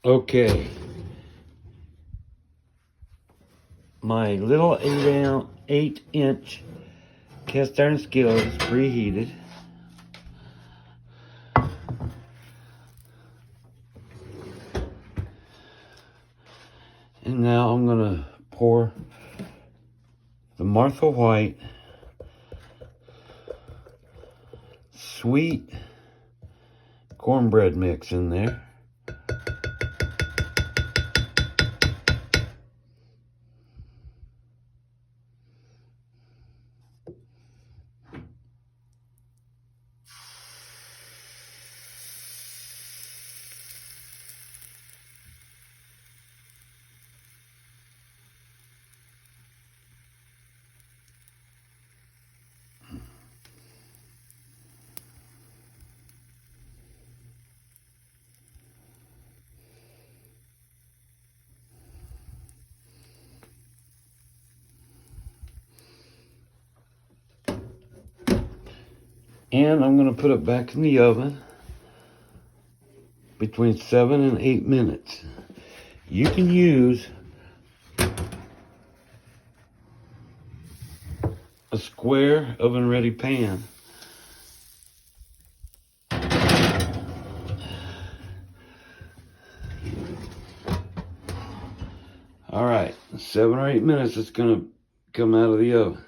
Okay, my little 8-inch cast iron skillet is preheated. And now I'm gonna pour the Martha White sweet cornbread mix in there. And I'm going to put it back in the oven between 7 and 8 minutes. You can use a square oven ready pan. All right, 7 or 8 minutes, it's going to come out of the oven.